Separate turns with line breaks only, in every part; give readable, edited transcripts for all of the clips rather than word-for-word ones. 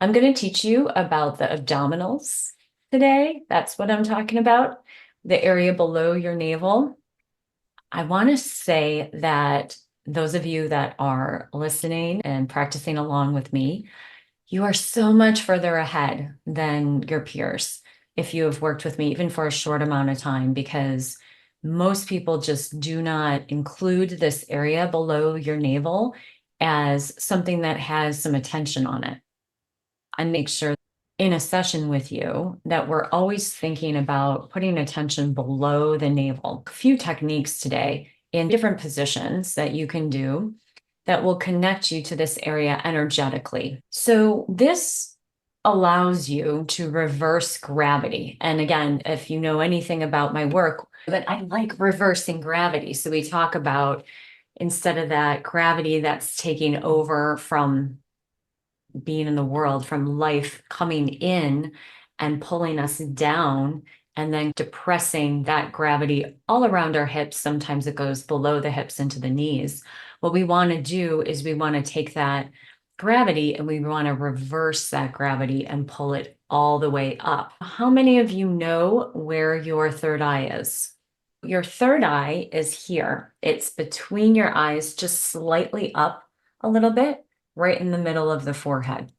I'm going to teach you about the abdominals today. That's what I'm talking about, the area below your navel. I want to say that those of you that are listening and practicing along with me, you are so much further ahead than your peers if you have worked with me, even for a short amount of time, because most people just do not include this area below your navel as something that has some attention on it. And make sure in a session with you that we're always thinking about putting attention below the navel. A few techniques today in different positions that you can do that will connect you to this area energetically. So this allows you to reverse gravity. And again, if you know anything about my work, that I like reversing gravity. So we talk about instead of that gravity that's taking over from being in the world, from life coming in and pulling us down and then depressing that gravity all around our hips. Sometimes it goes below the hips into the knees. What we want to do is we want to take that gravity and we want to reverse that gravity and pull it all the way up. How many of you know where your third eye is? Your third eye is here. It's between your eyes, just slightly up a little bit, right in the middle of the forehead.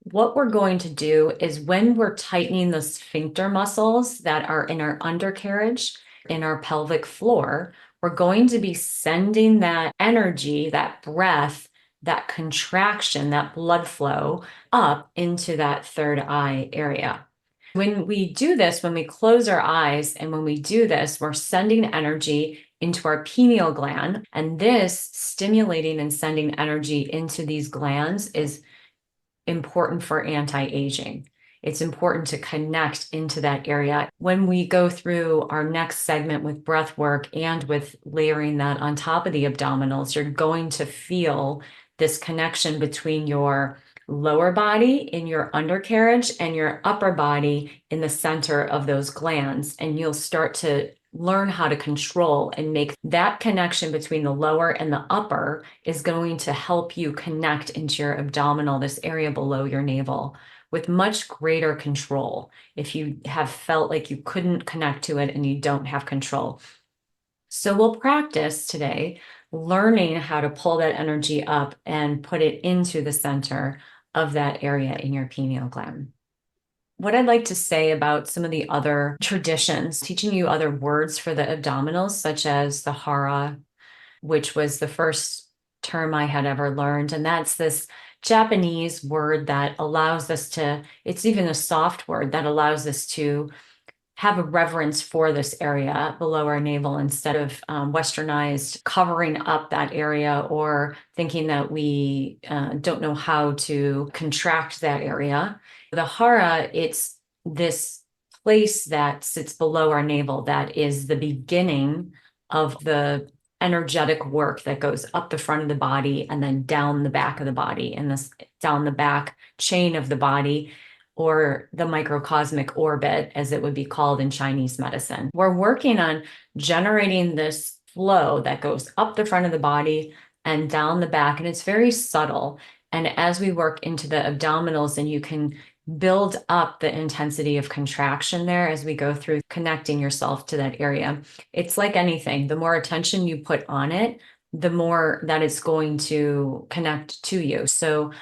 What we're going to do is when we're tightening the sphincter muscles that are in our undercarriage, in our pelvic floor, we're going to be sending that energy, that breath, that contraction, that blood flow up into that third eye area. When we do this, when we close our eyes and when we do this, we're sending energy into our pineal gland. And this stimulating and sending energy into these glands is important for anti-aging. It's important to connect into that area. When we go through our next segment with breath work and with layering that on top of the abdominals, you're going to feel this connection between your lower body in your undercarriage and your upper body in the center of those glands. And you'll start to learn how to control and make that connection between the lower and the upper is going to help you connect into your abdominal, this area below your navel, with much greater control if you have felt like you couldn't connect to it and you don't have control. So we'll practice today learning how to pull that energy up and put it into the center of that area in your pineal gland. What I'd like to say about some of the other traditions, teaching you other words for the abdominals, such as the Hara, which was the first term I had ever learned. And that's this Japanese word that allows us to, it's even a soft word that allows us to have a reverence for this area below our navel instead of westernized covering up that area or thinking that we don't know how to contract that area. The hara, it's this place that sits below our navel that is the beginning of the energetic work that goes up the front of the body and then down the back of the body and this down the back chain of the body, or the microcosmic orbit, as it would be called in Chinese medicine. We're working on generating this flow that goes up the front of the body and down the back, and it's very subtle. And as we work into the abdominals, and you can build up the intensity of contraction there as we go through connecting yourself to that area. It's like anything, the more attention you put on it, the more that it's going to connect to you. So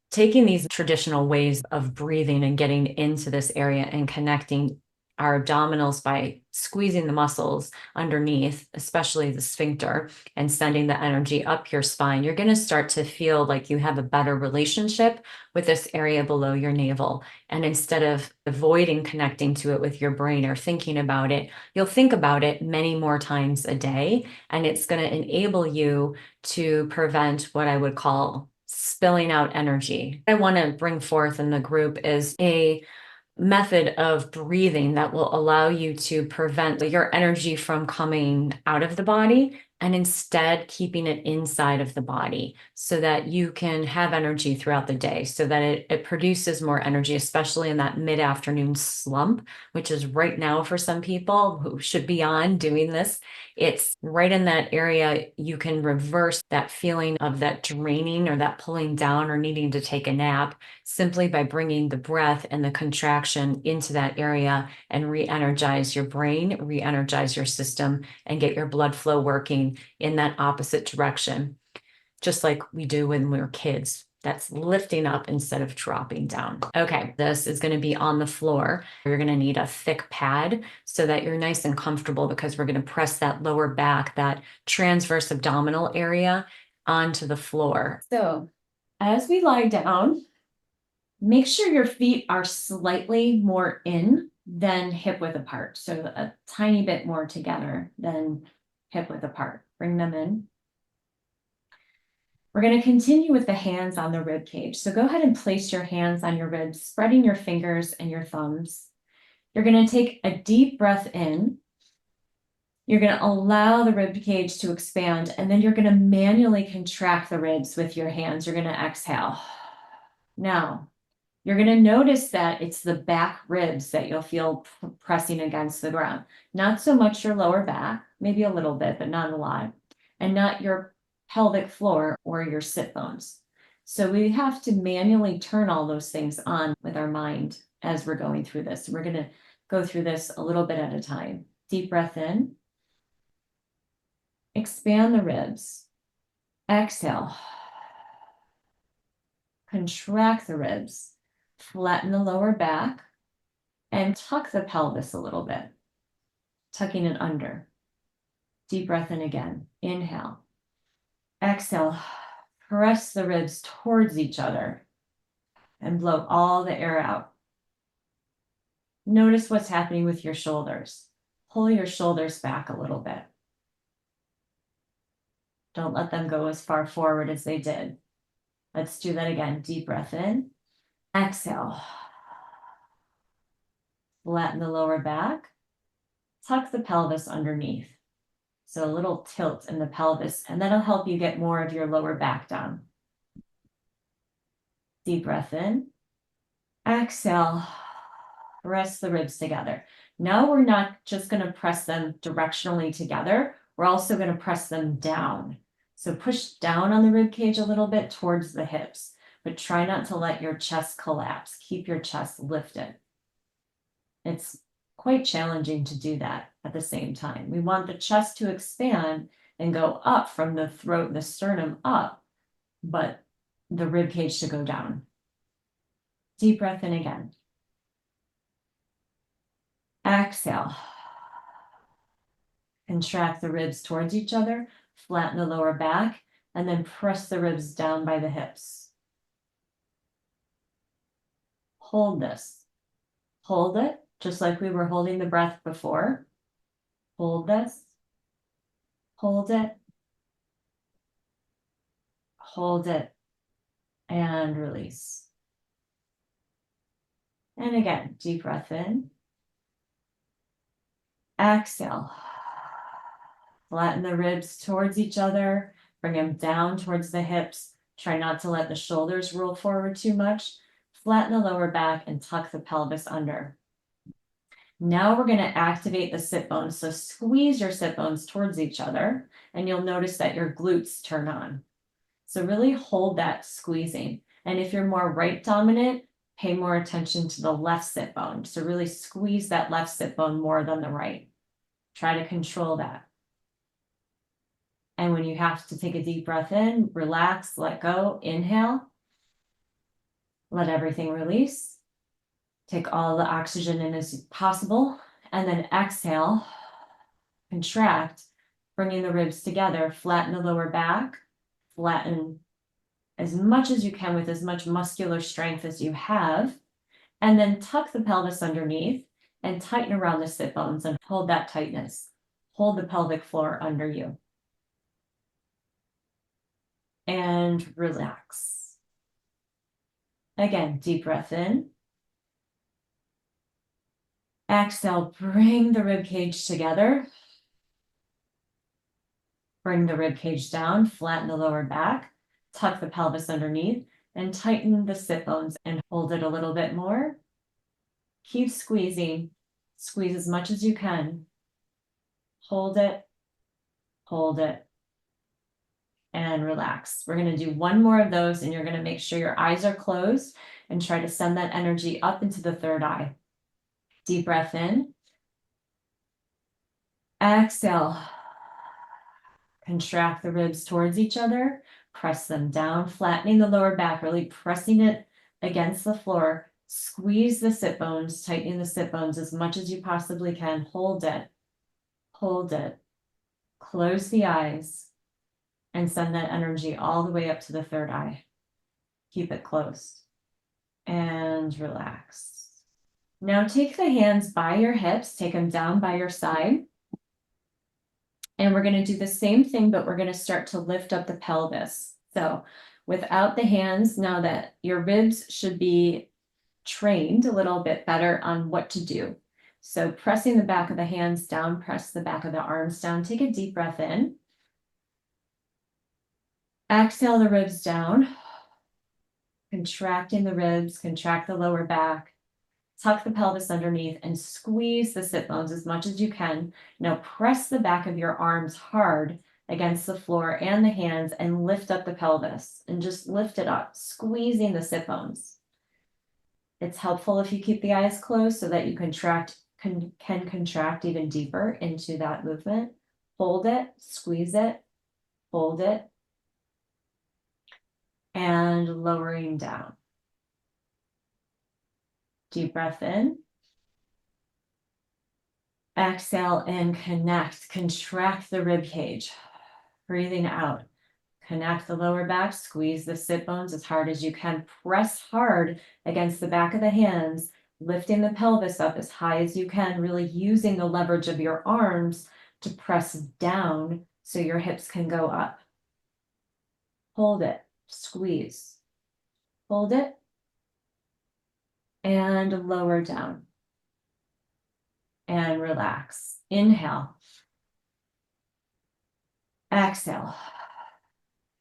taking these traditional ways of breathing and getting into this area and connecting our abdominals by squeezing the muscles underneath, especially the sphincter, and sending the energy up your spine, you're going to start to feel like you have a better relationship with this area below your navel. And instead of avoiding connecting to it with your brain or thinking about it, you'll think about it many more times a day. And it's going to enable you to prevent what I would call spilling out energy. I want to bring forth in the group is a method of breathing that will allow you to prevent your energy from coming out of the body and instead keeping it inside of the body so that you can have energy throughout the day, so that it produces more energy, especially in that mid-afternoon slump, which is right now for some people who should be on doing this. It's right in that area. You can reverse that feeling of that draining or that pulling down or needing to take a nap simply by bringing the breath and the contraction into that area and re-energize your brain, re-energize your system, and get your blood flow working in that opposite direction, just like we do when we're kids. That's lifting up instead of dropping down. Okay, this is going to be on the floor. You're going to need a thick pad so that you're nice and comfortable, because we're going to press that lower back, that transverse abdominal area, onto the floor. So as we lie down, make sure your feet are slightly more in than hip width apart. So a tiny bit more together than hip width apart. Bring them in. We're going to continue with the hands on the rib cage. So go ahead and place your hands on your ribs, spreading your fingers and your thumbs. You're going to take a deep breath in. You're going to allow the rib cage to expand, and then you're going to manually contract the ribs with your hands. You're going to exhale. Now, you're going to notice that it's the back ribs that you'll feel pressing against the ground. Not so much your lower back, maybe a little bit, but not a lot. And not your pelvic floor or your sit bones. So we have to manually turn all those things on with our mind as we're going through this. We're going to go through this a little bit at a time. Deep breath in. Expand the ribs. Exhale. Contract the ribs. Flatten the lower back and tuck the pelvis a little bit, tucking it under. Deep breath in again. Inhale. Exhale. Press the ribs towards each other and blow all the air out. Notice what's happening with your shoulders. Pull your shoulders back a little bit. Don't let them go as far forward as they did. Let's do that again. Deep breath in. Exhale. Flatten the lower back. Tuck the pelvis underneath. So a little tilt in the pelvis, and that'll help you get more of your lower back down. Deep breath in. Exhale. Press the ribs together. Now we're not just going to press them directionally together. We're also going to press them down. So push down on the rib cage a little bit towards the hips, but try not to let your chest collapse. Keep your chest lifted. It's quite challenging to do that at the same time. We want the chest to expand and go up from the throat and the sternum up, but the rib cage to go down. Deep breath in again. Exhale. Contract the ribs towards each other, flatten the lower back, and then press the ribs down by the hips. Hold this. Hold it, just like we were holding the breath before. Hold this. Hold it. Hold it. And release. And again, deep breath in. Exhale. Flatten the ribs towards each other. Bring them down towards the hips. Try not to let the shoulders roll forward too much. Flatten the lower back and tuck the pelvis under. Now we're going to activate the sit bones. So squeeze your sit bones towards each other, and you'll notice that your glutes turn on. So really hold that squeezing. And if you're more right dominant, pay more attention to the left sit bone. So really squeeze that left sit bone more than the right. Try to control that. And when you have to take a deep breath in, relax, let go, inhale. Let everything release. Take all the oxygen in as possible. And then exhale, contract, bringing the ribs together, flatten the lower back, flatten as much as you can with as much muscular strength as you have. And then tuck the pelvis underneath and tighten around the sit bones and hold that tightness. Hold the pelvic floor under you. And relax. Again, deep breath in. Exhale, bring the rib cage together. Bring the rib cage down, flatten the lower back, tuck the pelvis underneath, and tighten the sit bones and hold it a little bit more. Keep squeezing. Squeeze as much as you can. Hold it, and relax. We're going to do one more of those, and you're going to make sure your eyes are closed and try to send that energy up into the third eye. Deep breath in. Exhale. Contract the ribs towards each other. Press them down, flattening the lower back, really pressing it against the floor. Squeeze the sit bones, tightening the sit bones as much as you possibly can. Hold it. Hold it. Close the eyes and send that energy all the way up to the third eye. Keep it closed and relax. Now take the hands by your hips, take them down by your side. And we're going to do the same thing, but we're going to start to lift up the pelvis. So without the hands, now that your ribs should be trained a little bit better on what to do. So pressing the back of the hands down, press the back of the arms down. Take a deep breath in. Exhale the ribs down. Contracting the ribs, contract the lower back. Tuck the pelvis underneath and squeeze the sit bones as much as you can. Now press the back of your arms hard against the floor and the hands and lift up the pelvis and just lift it up, squeezing the sit bones. It's helpful if you keep the eyes closed so that you can contract even deeper into that movement. Hold it, squeeze it, hold it, and lowering down. Deep breath in. Exhale and connect, contract the rib cage. Breathing out. Connect the lower back, squeeze the sit bones as hard as you can. Press hard against the back of the hands, lifting the pelvis up as high as you can, really using the leverage of your arms to press down so your hips can go up. Hold it, squeeze. Hold it, and lower down. And relax. Inhale. Exhale.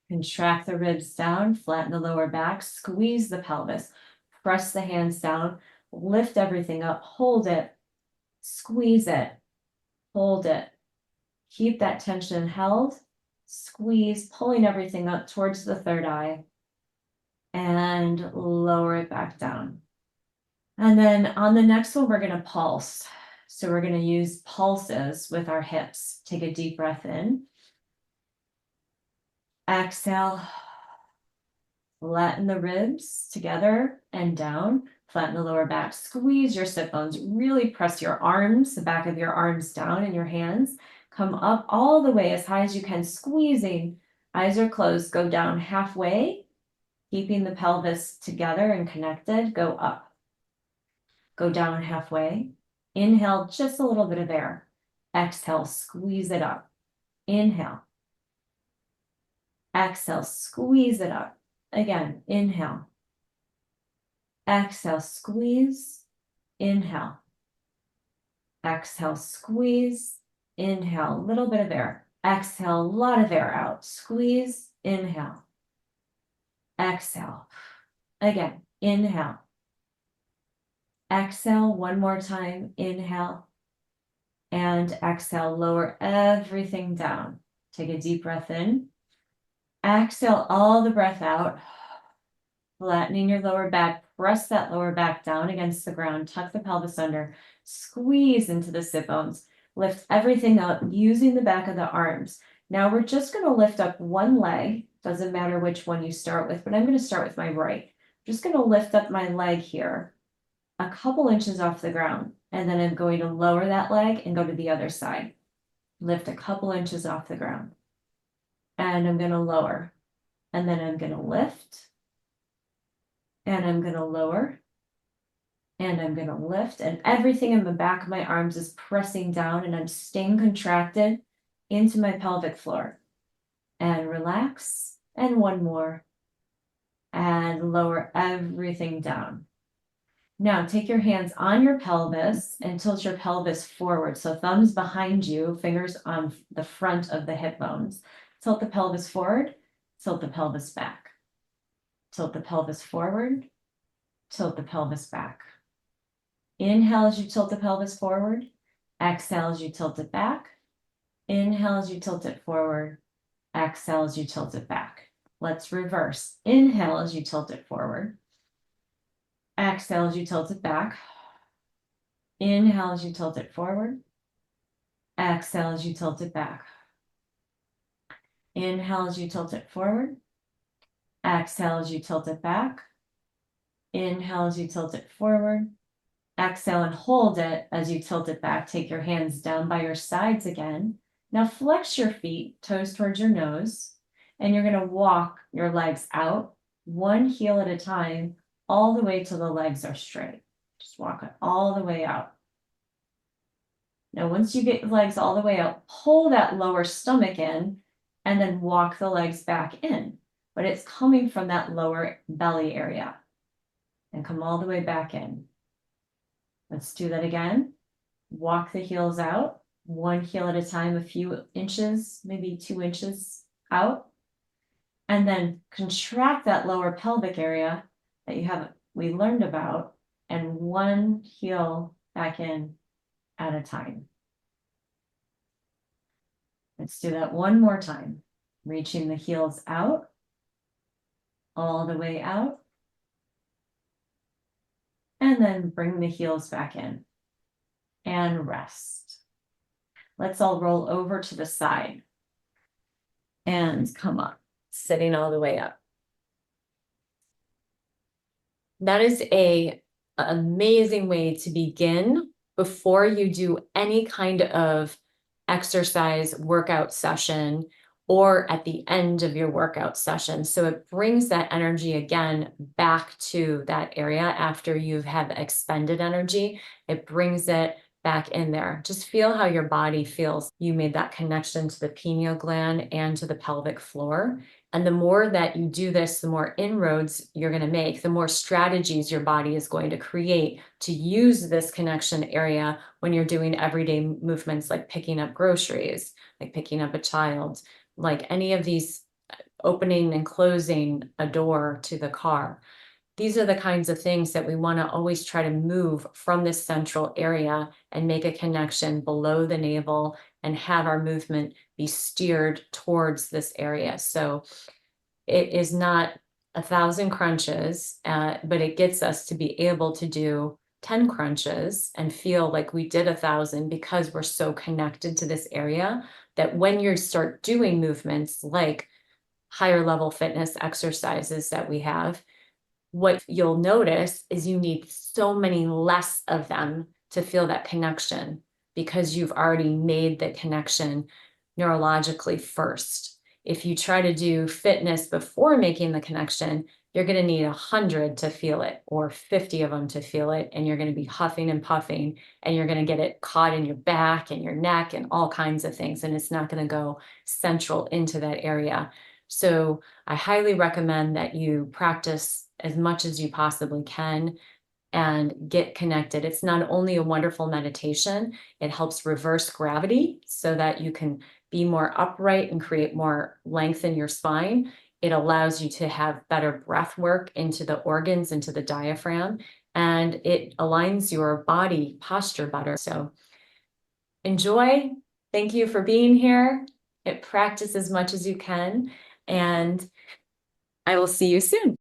Contract the ribs down, flatten the lower back, squeeze the pelvis, press the hands down, lift everything up, hold it, squeeze it, hold it. Keep that tension held, squeeze, pulling everything up towards the third eye, and lower it back down. And then on the next one, we're going to pulse. So we're going to use pulses with our hips. Take a deep breath in. Exhale. Flatten the ribs together and down. Flatten the lower back. Squeeze your sit bones. Really press your arms, the back of your arms down and your hands. Come up all the way as high as you can, squeezing. Eyes are closed. Go down halfway, keeping the pelvis together and connected. Go up. Go down halfway. Inhale, just a little bit of air. Exhale, squeeze it up. Inhale. Exhale, squeeze it up. Again, inhale. Exhale, squeeze. Inhale. Exhale, squeeze. Inhale, a little bit of air. Exhale, a lot of air out. Squeeze, inhale. Exhale. Again, inhale. Exhale, one more time. Inhale. And exhale, lower everything down. Take a deep breath in. Exhale all the breath out. Flattening your lower back. Press that lower back down against the ground. Tuck the pelvis under. Squeeze into the sit bones. Lift everything up using the back of the arms. Now we're just going to lift up one leg. Doesn't matter which one you start with, but I'm going to start with my right. I'm just going to lift up my leg here a couple inches off the ground. And then I'm going to lower that leg and go to the other side. Lift a couple inches off the ground. And I'm going to lower. And then I'm going to lift. And I'm going to lower. And I'm going to lift. And everything in the back of my arms is pressing down. And I'm staying contracted into my pelvic floor. And relax. And one more. And lower everything down. Now take your hands on your pelvis and tilt your pelvis forward. So thumbs behind you, fingers on the front of the hip bones. Tilt the pelvis forward, tilt the pelvis back. Tilt the pelvis forward, tilt the pelvis back. Inhale as you tilt the pelvis forward. Exhale as you tilt it back. Inhale as you tilt it forward. Exhale as you tilt it back. Let's reverse. Inhale as you tilt it forward. Exhale as you tilt it back. Inhale as you tilt it forward. Exhale as you tilt it back. Inhale as you tilt it forward. Exhale as you tilt it back. Inhale as you tilt it forward. Exhale and hold it as you tilt it back. Take your hands down by your sides again. Now flex your feet, toes towards your nose, and you're going to walk your legs out, one heel at a time, all the way till the legs are straight. Just walk it all the way out. Now, once you get the legs all the way out, pull that lower stomach in, and then walk the legs back in. But it's coming from that lower belly area. And come all the way back in. Let's do that again. Walk the heels out, one heel at a time, a few inches, maybe 2 inches out. And then contract that lower pelvic area that we learned about, and one heel back in at a time. Let's do that one more time. Reaching the heels out, all the way out. And then bring the heels back in and rest. Let's all roll over to the side and come up, sitting all the way up. That is an amazing way to begin before you do any kind of exercise workout session or at the end of your workout session. So it brings that energy again back to that area after you have expended energy. It brings it back in there. Just feel how your body feels. You made that connection to the pineal gland and to the pelvic floor. And the more that you do this, the more inroads you're going to make, the more strategies your body is going to create to use this connection area when you're doing everyday movements like picking up groceries, like picking up a child, like any of these opening and closing a door to the car. These are the kinds of things that we want to always try to move from this central area and make a connection below the navel and have our movement be steered towards this area. So it is not 1,000 crunches, but it gets us to be able to do 10 crunches and feel like we did 1,000 because we're so connected to this area that when you start doing movements like higher level fitness exercises that we have, what you'll notice is you need so many less of them to feel that connection because you've already made the connection neurologically first. If you try to do fitness before making the connection, you're going to need 100 to feel it or 50 of them to feel it. And you're going to be huffing and puffing and you're going to get it caught in your back and your neck and all kinds of things. And it's not going to go central into that area. So I highly recommend that you practice as much as you possibly can and get connected. It's not only a wonderful meditation, it helps reverse gravity so that you can be more upright and create more length in your spine. It allows you to have better breath work into the organs, into the diaphragm, and it aligns your body posture better. So enjoy. Thank you for being here. Practice as much as you can, and I will see you soon.